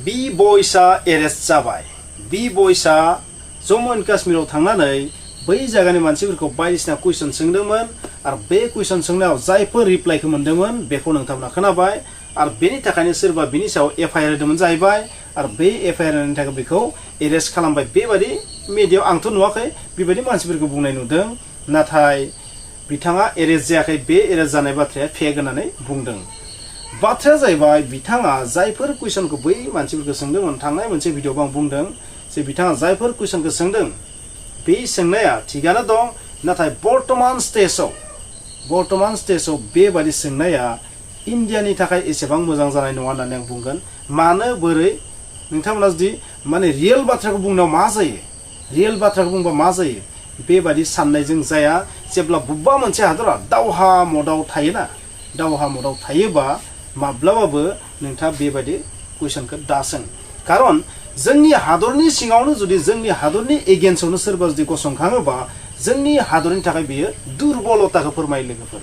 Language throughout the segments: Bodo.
बboysआ एरेस्ट जाबाय। बboysआ जम्मु एन्ड काश्मीराव थांनानै बै जायगानि मानसिफोरखौ बायदिसिना कुइसन सोंदोंमोन आरो बे कुइसन सोंनायाव जायफोर रिप्लाइखौ मोनदोंमोन बेखौ नोंथांमोना खोनाबाय आरो बेनि थाखायनो सोरबा बिनि सायाव एफआइआर होदोंमोन जाहैबाय आरो बे एफआइआर होनायनि थाखाय बेखौ एरेस्ट खालामबाय। बेबायदि मिडियायाव आंथ' नुवाखै बेबायदि मानसिफोरखौ बुंनाय नुदों, नाथाय बिथाङा एरेस्ट जायाखै। बे एरेस्ट जानाय बाथ्राया फेक होननानै बुंदों। बाथ्राया जाहैबाय बिथाङा जायफोर कुइसनखौ बै मानसिफोरखौ सोंदोंमोन, थांनाय मोनसे भिडिअआव आं बुंदों जे बिथाङा जायफोर कुइसनखौ सोंदों बे सोंनाया थिगानो दं, नाथाय बर्तमान स्टेजाव बेबायदि सोंनाया इन्डियानि थाखाय एसेबां मोजां जानाय नङा होननानै आं बुंगोन। मानो बोरै नोंथांमोना जुदि माने रियेल बाथ्राखौ बुंनायाव मा जायो, रियेल बाथ्राखौ बुंबा मा जायो बेबायदि साननायजों जाया। जेब्ला बबेबा मोनसे हादरा दावहा मदाव थायोना, दावहा मदाव थायोबा माब्लाबाबो नोंथाङा बेबायदि कुइसनखौ दासों। खारन जोंनि हादरनि सिङावनो जुदि जोंनि हादरनि एगेन्स्टआवनो सोरबा जुदि गसंखाङोबा जोंनि हादरनि थाखाय बेयो दुर्बलताखौ फोरमायो लोगोफोर।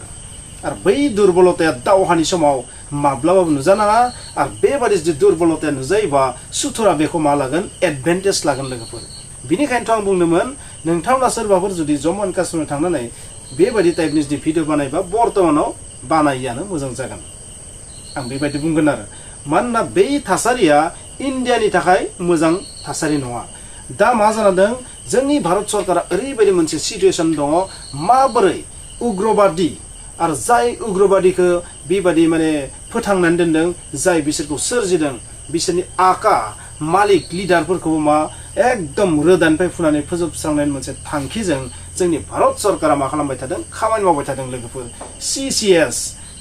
आरो बै दुर्बलताया दावहानि समाव माब्लाबाबो नुजानाङा। आरो बेबायदि जुदि दुर्बलताया नुजायोबा सुथुरा बेखौ मा लागोन, एडभान्टेज लागोन लोगोफोर। बिनिखायनोथ' आं बुंदोंमोन नोंथांमोना सोरबाफोर जुदि जम्मु एन्ड काश्मीराव थांनानै बेबायदि टाइपनि जुदि भिडिअ बानायबा बर्तमानाव बानायियानो मोजां जागोन, आं बेबायदि बुंगोन आरो। मानोना बै थासारिया इन्डियानि थाखाय मोजां थासारि नङा। दा मा जादों, जोंनि भारत सरकारा ओरैबायदि मोनसे सिचुएसन दङ, माबोरै उग्रबादि आरो जाय उग्रबादिखौ बेबायदि माने फोथांनानै दोनदों, जाय बिसोरखौ सोरजिदों, बिसोरनि आका मालिक लिडारफोरखौबो मा एकदम रोदानिफ्राय फुनानै फोजोबस्रांनायनि मोनसे थांखिजों जोंनि भारत सरकारा मा खालामबाय थादों, खामानि मावबाय थादों लोगोफोर। CCS,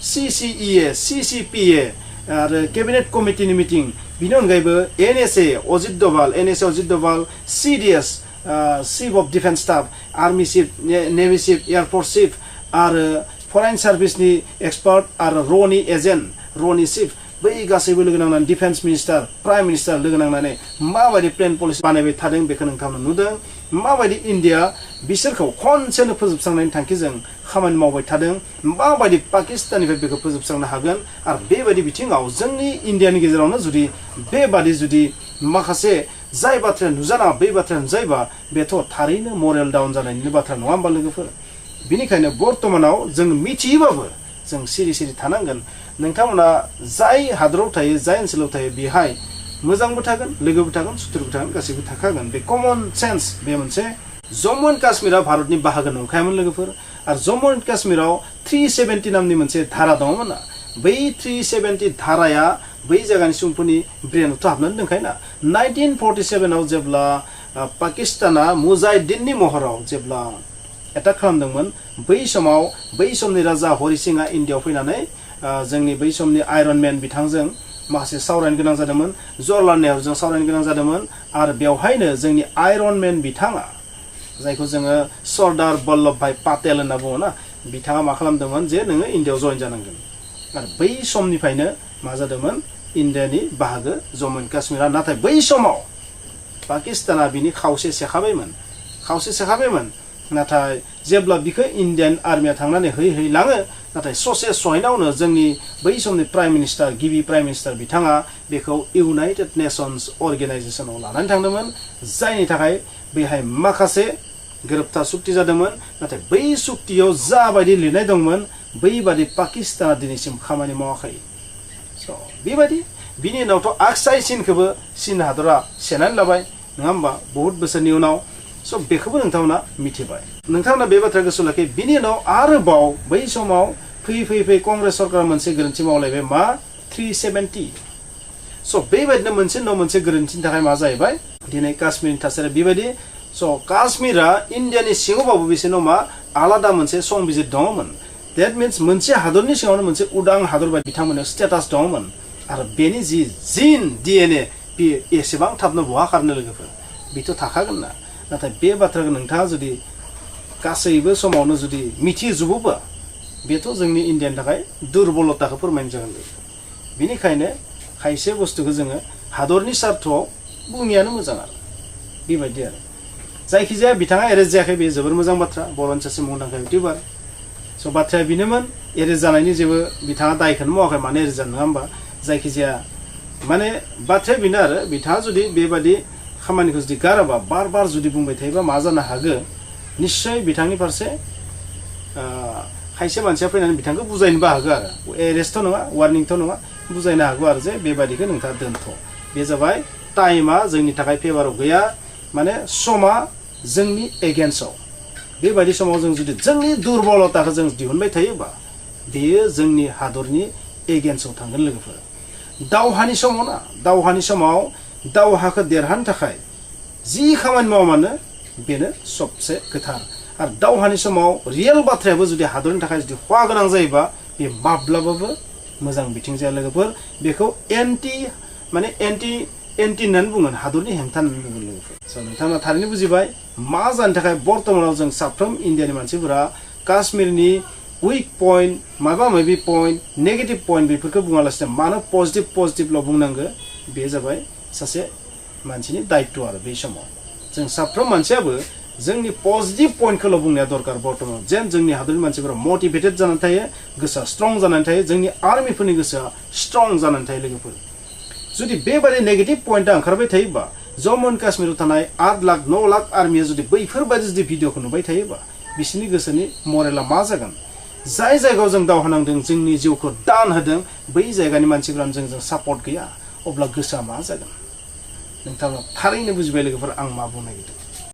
CCEA, CCPA आरो केबिनेट कमिटिनि मिटिं, बिनि अनगायैबो NSA Ajit Doval, CDS chief of defence staff, army chief, navy chief, air force chief आरो फरेन सार्भिसनि एक्सपार्ट आरो र'नि एजेन्ट, र'नि चिफ, बै गासैबो लोगो नांनानै डिफेन्स मिनिस्टार, प्राइम मिनिस्टार लोगो नांनानै माबायदि प्लेन पलिसि बानायबाय थादों बेखौ नोंथांमोना नुदों। माबायदि इन्डिया बिसोरखौ खनसेनो फोजोबस्रांनायनि थांखिजों खामानि मावबाय थादों, माबायदि पाकिस्ताननिफ्राय बेखौ फोजोबस्रांनो हागोन। आरो बेबायदि बिथिङाव जोंनि इन्डियानि गेजेरावनो जुदि बेबादि जुदि माखासे जाय बाथ्राया नुजानाङा बे बाथ्राया नुजायोबा बेथ' थारैनो मरेल डाउन जानायनि बाथ्रा नङा होमबा लोगोफोर। बिनिखायनो बर्तमानाव जों मिथियोबाबो जों सिरि थानांगोन। नोंथांमोना जाय हादराव थायो, जाय ओनसोलाव थायो, बेहाय मोजांबो थागोन, लोगोबो थागोन, सुथुरबो थागोन, गासैबो थाखागोन। बे कमन सेन्स बे मोनसे। जम्मु एन्ड काश्मीरा भारतनि बाहागो नंखायामोन लोगोफोर। आरो जम्मु एन्ड काश्मीराव 370 नामनि मोनसे धारा दङमोन ना, बै 370 धाराया बै जायगानि सुबुंफोरनि ब्रेनावथ' हाबनानै दंखायोना। 1947आव जेब्ला पाकिस्ताना मुजाहिद्दिननि महराव जेब्ला एटाक खालामदोंमोन, बै समाव बै समनि राजा हरि सिंहआ इन्डियाआव फैनानै जोंनि बै समनि आयरन मेन बिथांजों माखासे सावरायनो गोनां जादोंमोन, जवाहरलाल नेहरूजों सावरायनो गोनां जादोंमोन। आरो बेवहायनो जोंनि आयरन मेन बिथाङा, जायखौ जोङो सरदार बल्लभ भाई पाटेल होनना बुङो ना, बिथाङा मा खालामदोंमोन जे नोङो इन्डियाआव जइन जानांगोन। आरो बै समनिफ्रायनो मा जादोंमोन, इन्डियानि बाहागो जम्मु एन्ड काश्मीरा। नाथाय बै समाव पाकिस्ताना बिनि खावसे सेखाबायमोन। नाथाय जेब्ला बिखौ इन्डियान आर्मिया थांनानै है लाङो, नाथाय ससे सहायनावनो जोंनि बै समनि गिबि प्राइम मिनिस्टार बिथाङा बेखौ इउनाइटेड नेशन्स अर्गेनाइजेसनाव लानानै थांदोंमोन, जायनि थाखाय बेहाय माखासे गोरोबथा सुक्ति जादोंमोन। नाथाय बै सुक्तियाव जाबायदि लिरनाय दंमोन बैबादि पाकिस्ताना दिनैसिम खामानि मावाखै। बेबायदि बिनि उनावथ' आक्साइ चीनखौबो चीन हादरा सेनानै लाबाय नङा होमबा, बहुत बोसोरनि उनाव। बेखौबो नोंथांमोना मिथिबाय। नोंथांमोना बे बाथ्रा गोसोआव लाखि। बिनि उनाव आरोबाव बै समाव फैयै कंग्रेस सरकारा मोनसे गोरोन्थि मावलायबाय, मा 370। बेबायदिनो मोनसे उनाव मोनसे गोरोन्थिनि थाखाय मा जाहैबाय, दिनै काश्मीरनि थासारिया बेबायदि। काश्मीरा इन्डियानि सिङावबाबो बिसोरनाव मा आलादा मोनसे संबिजिर दङमोन। देट मिन्स मोनसे हादरनि सिङावनो मोनसे उदां हादर बायदि बिथांमोननियाव स्टेटास दङमोन। आरो बेनि जि जिन DNA बेयो एसेबां थाबनो बहा खारनो लोगोफोर, बेथ' थाखागोन ना। नाथाय बे बाथ्राखौ नोंथाङा जुदि गासैबो समावनो जुदि मिथिजोबोबा बेथ' जोंनि इन्डियानि थाखाय दुर्बलताखौ फोरमायनो जागोन। बेनिखायनो खायसे बुस्थुखौ जोङो हादरनि सार्थआव बुङियानो मोजां आरो बेबायदि आरो। जायखिजाया बिथाङा एरेस्ट जायाखै, बे जोबोर मोजां बाथ्रा। बर'नि सासे मुंदांखा इउटिउबार। बाथ्राया बेनोमोन, एरेस्ट जानायनि जेबो बिथाङा दायखौनो मावाखै, मानो एरेस्ट जानो नङा होमबा। जायखिजाया माने बाथ्राया बेनो आरो बिथाङा जुदि बेबादि खामानिखौ जुदि गाराबा बार बार जुदि बुंबाय थायोबा मा जानो हागौ निश्चय बिथांनि फारसे खायसे मानसिया फैनानै बिथांखौ बुजायनोबो हागौ आरो एरेस्टथ' नङा वार्निंथ' नङा बुजायनो हागौ आरो जे बेबादिखौ नोंथाङा दोनथ' बे जाबाय टाइमा जोंनि थाखाय फेभाराव गैया माने समा जोंनि एगेन्स्टआव बेबायदि समाव जों जुदि जोंनि दुरबलताखौ जों दिहुनबाय थायोबा बेयो जोंनि हादरनि एगेन्स्टआव थांगोन लोगोफोर दावहानि समाव ना दावहानि समाव दावहाखौ देरहानो थाखाय जि खामानि मावा मानो बेनो सबसे गोथार आरो दावहानि समाव रियेल बाथ्रायाबो जुदि हादरनि थाखाय जुदि खहा गोनां जायोबा बे माब्लाबाबो मोजां बिथिं जाया लोगोफोर बेखौ एन्टि होननानै बुंगोन हादरनि हेंथा होननानै बुंगोन लोगोफोर स' नोंथांमोना थारैनो बुजिबाय मा जानो थाखाय बर्तमानाव जों साफ्रोम इण्डियानि मानसिफोरा काश्मीरनि उइक पइन्ट माबा माबि पइन्ट नेगेटिभ पइन्ट बेफोरखौ बुङालासिनो मानो पजिटिभल' बुंनांगौ बे जाबाय सासे मानसिनि दायित्व आरो बे समाव जों साफ्रोम मानसियाबो जोंनि पजिटिभ पइन्टखौल' बुंनाया दरकार बर्तमान जेन जोंनि हादरनि मानसिफोरा मटिभेटेड जानानै थायो गोसोआ स्ट्रं जानानै थायो जोंनि आर्मिफोरनि गोसोआ स्ट्रं जानानै थायो लोगोफोर जुदि बेबादि नेगेटिभ पइन्टआ ओंखारबाय थायोबा जम्मु एन्ड काश्मीराव थानाय 8 लाख 9 लाख आर्मिया जुदि बैफोरबायदि जुदि भिडिअखौ नुबाय थायोबा बिसोरनि गोसोनि मरेला मा जागोन जाय जायगायाव जों दावहा नांदों जोंनि जिउखौ दान होदों बै जायगानि मानसिफोरानो जोंजों सापर्ट गैया अब्ला गोसोआ मा जागोन नोंथाङा थारैनो बुजिबाय लोगोफोर आं मा बुंनो नागिरदों